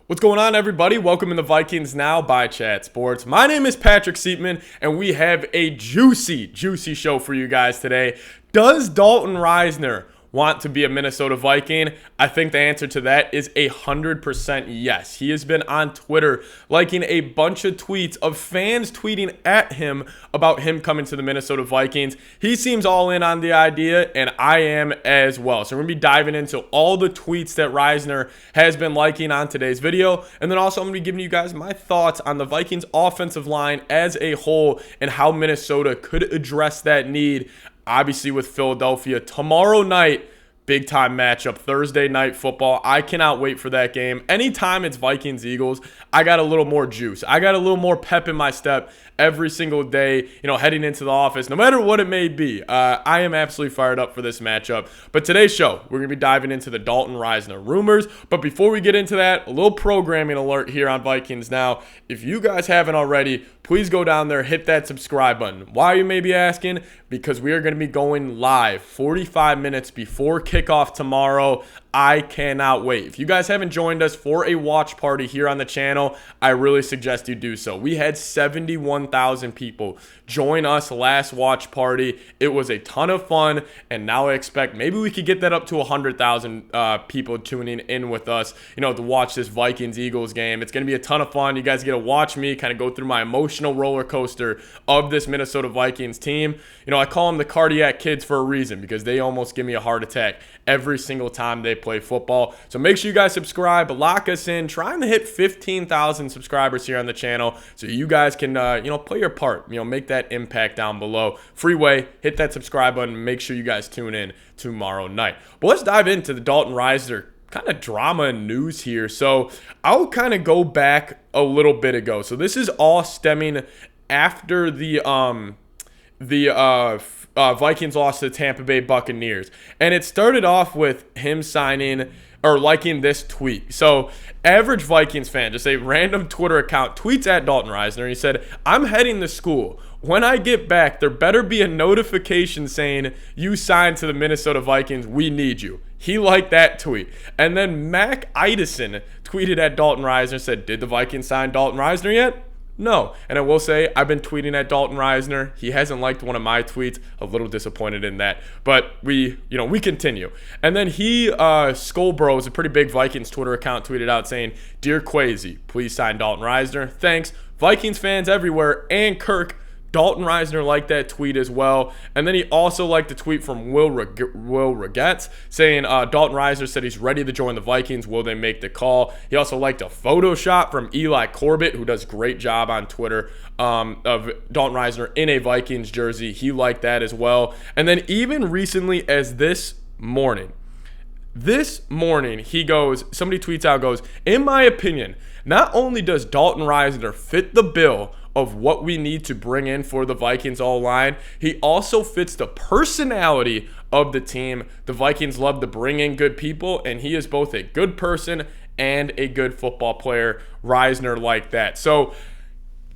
What's going on, everybody? Welcome in the Vikings Now by Chat Sports. My name is Patrick Seatman, and we have a juicy show for you guys today. Does Dalton Risner want to be a Minnesota Viking? I think the answer to that is 100% yes. He has been on Twitter liking a bunch of tweets of fans tweeting at him about him coming to the Minnesota Vikings. He seems all in on the idea, and I am as well. So we're going to be diving into all the tweets that Risner has been liking on today's video, and then also I'm going to be giving you guys my thoughts on the Vikings offensive line as a whole and how Minnesota could address that need, obviously with Philadelphia tomorrow night. Big time matchup, Thursday night football. I cannot wait for that game. Anytime it's Vikings-Eagles, I got a little more juice. I got a little more pep in my step every single day, heading into the office, no matter what it may be. I am absolutely fired up for this matchup. But today's show, we're going to be diving into the Dalton Risner rumors. But before we get into that, a little programming alert here on Vikings Now. If you guys haven't already, please go down there, hit that subscribe button. Why, you may be asking? Because we are going to be going live 45 minutes before kickoff tomorrow. I cannot wait. If you guys haven't joined us for a watch party here on the channel, I really suggest you do so. We had 71,000 people join us last watch party. It was a ton of fun, and now I expect maybe we could get that up to 100,000 people tuning in with us, to watch this Vikings-Eagles game. It's going to be a ton of fun. You guys get to watch me kind of go through my emotional roller coaster of this Minnesota Vikings team. I call them the cardiac kids for a reason, because they almost give me a heart attack every single time they play football. So make sure you guys subscribe, lock us in, trying to hit 15,000 subscribers here on the channel so you guys can, play your part, make that impact down below. Free way, hit that subscribe button, make sure you guys tune in tomorrow night. But let's dive into the Dalton Risner kind of drama and news here. So I'll kind of go back a little bit ago. So this is all stemming after the Vikings lost to the Tampa Bay Buccaneers. And it started off with him signing or liking this tweet. So average Vikings fan, just a random Twitter account, tweets at Dalton Risner. He said, "I'm heading to school. When I get back, there better be a notification saying you signed to the Minnesota Vikings. We need you." He liked that tweet. And then Mac Idison tweeted at Dalton Risner and said, "Did the Vikings sign Dalton Risner yet?" No. And I will say, I've been tweeting at Dalton Risner. He hasn't liked one of my tweets. A little disappointed in that. But we continue. And then Skullbro, is a pretty big Vikings Twitter account, tweeted out saying, "Dear Quasi, please sign Dalton Risner. Thanks. Vikings fans everywhere." And Kirk, Dalton Risner liked that tweet as well. And then he also liked the tweet from Will Regetz saying Dalton Risner said he's ready to join the Vikings. Will they make the call? He also liked a Photoshop from Eli Corbett, who does a great job on Twitter, of Dalton Risner in a Vikings jersey. He liked that as well. And then even recently as this morning, he goes, somebody tweets out, goes, "In my opinion, not only does Dalton Risner fit the bill of what we need to bring in for the Vikings all-line, he also fits the personality of the team. The Vikings love to bring in good people, and he is both a good person and a good football player." Risner like that. So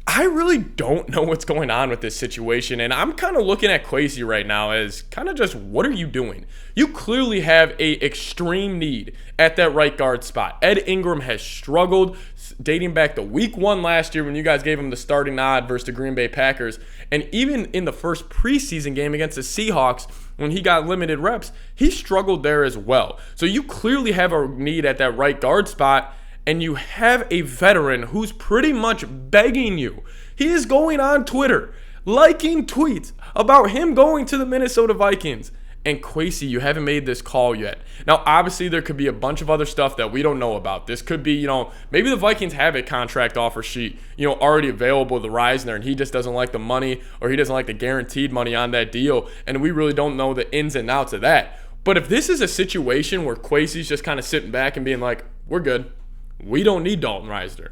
I really don't know what's going on with this situation, and I'm kind of looking at Quasi right now as kind of just, what are you doing? You clearly have a extreme need at that right guard spot. Ed Ingram has struggled dating back to week 1 last year when you guys gave him the starting nod versus the Green Bay Packers, and even in the first preseason game against the Seahawks when he got limited reps, he struggled there as well. So you clearly have a need at that right guard spot, and you have a veteran who's pretty much begging you. He is going on Twitter, liking tweets about him going to the Minnesota Vikings. And Quasi, you haven't made this call yet. Now, obviously, there could be a bunch of other stuff that we don't know about. This could be, maybe the Vikings have a contract offer sheet, already available to Risner, and he just doesn't like the money, or he doesn't like the guaranteed money on that deal, and we really don't know the ins and outs of that. But if this is a situation where Quasi's just kind of sitting back and being like, "We're good. We don't need Dalton Risner,"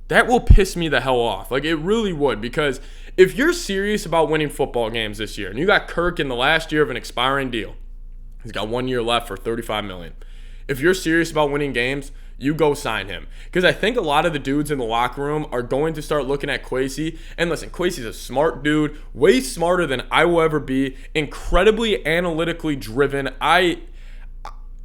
that will piss me the hell off. Like, it really would, because if you're serious about winning football games this year, and you got Kirk in the last year of an expiring deal, he's got 1 year left for $35 million. If you're serious about winning games, you go sign him. Because I think a lot of the dudes in the locker room are going to start looking at Quasi. And listen, Quasi's a smart dude, way smarter than I will ever be, incredibly analytically driven.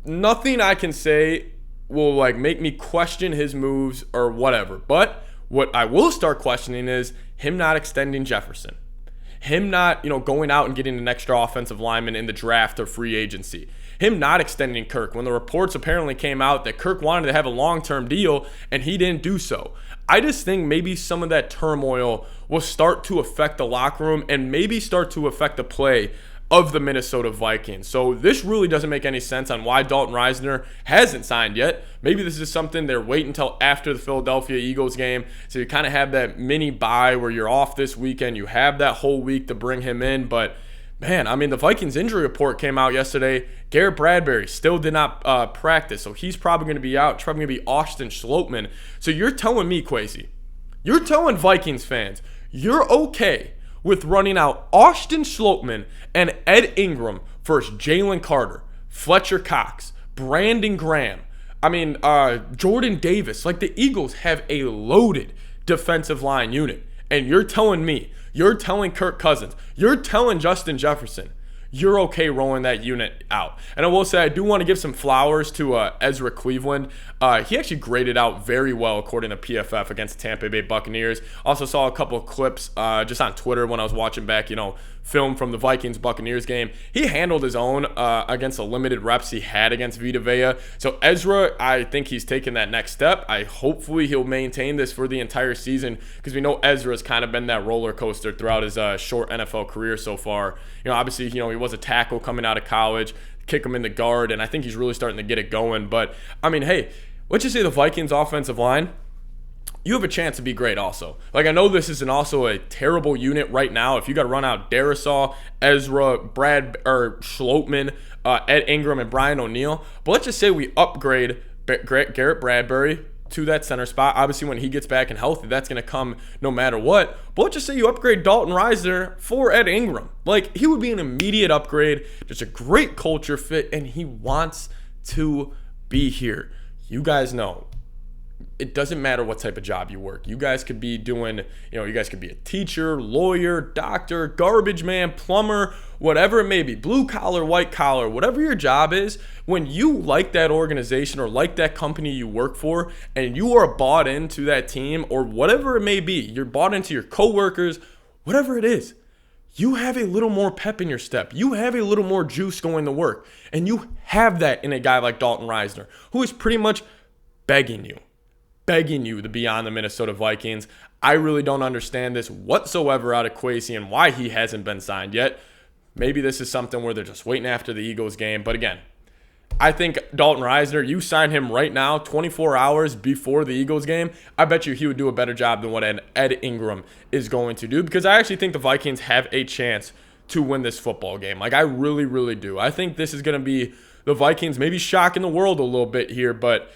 Nothing I can say will like make me question his moves or whatever. But what I will start questioning is him not extending Jefferson. Him not, going out and getting an extra offensive lineman in the draft or free agency. Him not extending Kirk when the reports apparently came out that Kirk wanted to have a long-term deal and he didn't do so. I just think maybe some of that turmoil will start to affect the locker room and maybe start to affect the play of the Minnesota Vikings. So this really doesn't make any sense on why Dalton Risner hasn't signed yet. Maybe this is something they're waiting until after the Philadelphia Eagles game. So you kind of have that mini bye where you're off this weekend. You have that whole week to bring him in. But man, I mean, the Vikings injury report came out yesterday. Garrett Bradbury still did not practice. So he's probably going to be out. It's probably going to be Austin Schlottmann. So you're telling me, Kwesi, you're telling Vikings fans, you're okay with running out Austin Schlottmann and Ed Ingram versus Jalen Carter, Fletcher Cox, Brandon Graham, Jordan Davis. Like, the Eagles have a loaded defensive line unit. And you're telling me, you're telling Kirk Cousins, you're telling Justin Jefferson, you're okay rolling that unit out. And I will say, I do want to give some flowers to Ezra Cleveland. He actually graded out very well according to PFF against the Tampa Bay Buccaneers. Also saw a couple of clips just on Twitter when I was watching back, film from the Vikings-Buccaneers game. He handled his own against the limited reps he had against Vita Vea. So Ezra, I think he's taken that next step. Hopefully he'll maintain this for the entire season because we know Ezra's kind of been that roller coaster throughout his short NFL career so far. Obviously, he was a tackle coming out of college, kick him in the guard, and I think he's really starting to get it going. But, hey, let's just say the Vikings offensive line, you have a chance to be great also. Like, I know this isn't also a terrible unit right now. If you got to run out Darisaw, Ezra, Schlottmann, Ed Ingram, and Brian O'Neill, but let's just say we upgrade Garrett Bradbury to that center spot. Obviously, when he gets back and healthy, that's going to come no matter what. But let's just say you upgrade Dalton Risner for Ed Ingram. Like, he would be an immediate upgrade, just a great culture fit, and he wants to be here. You guys know, it doesn't matter what type of job you work. You guys could be doing, you guys could be a teacher, lawyer, doctor, garbage man, plumber, whatever it may be, blue collar, white collar, whatever your job is. When you like that organization or like that company you work for and you are bought into that team or whatever it may be, you're bought into your coworkers, whatever it is, you have a little more pep in your step. You have a little more juice going to work. And you have that in a guy like Dalton Risner, who is pretty much begging you to be on the Minnesota Vikings. I really don't understand this whatsoever out of Kwesi and why he hasn't been signed yet. Maybe this is something where they're just waiting after the Eagles game. But again, I think Dalton Risner, you sign him right now, 24 hours before the Eagles game, I bet you he would do a better job than what Ed Ingram is going to do, because I actually think the Vikings have a chance to win this football game. Like, I really, really do. I think this is going to be the Vikings maybe shocking the world a little bit here, but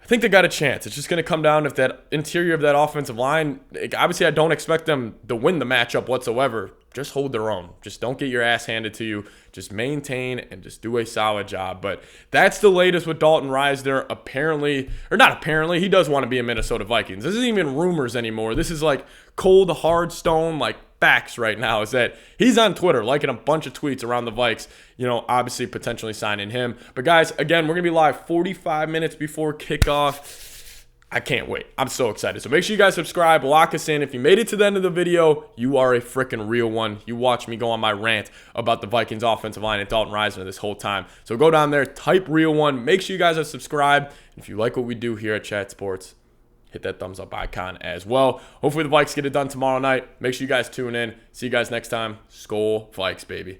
I think they got a chance. It's just going to come down if that interior of that offensive line, obviously I don't expect them to win the matchup whatsoever. Just hold their own. Just don't get your ass handed to you. Just maintain and just do a solid job. But that's the latest with Dalton Risner. Apparently, or not apparently, he does want to be a Minnesota Vikings. This isn't even rumors anymore. This is like cold, hard stone, like facts right now, is that he's on Twitter liking a bunch of tweets around the Vikes, obviously potentially signing him. But guys, again, we're going to be live 45 minutes before kickoff. I can't wait. I'm so excited. So make sure you guys subscribe, lock us in. If you made it to the end of the video, you are a freaking real one. You watch me go on my rant about the Vikings offensive line and Dalton Risner this whole time. So go down there, type real one. Make sure you guys are subscribed. And if you like what we do here at Chat Sports, hit that thumbs up icon as well. Hopefully the Vikes get it done tomorrow night. Make sure you guys tune in. See you guys next time. Skol Vikes, baby.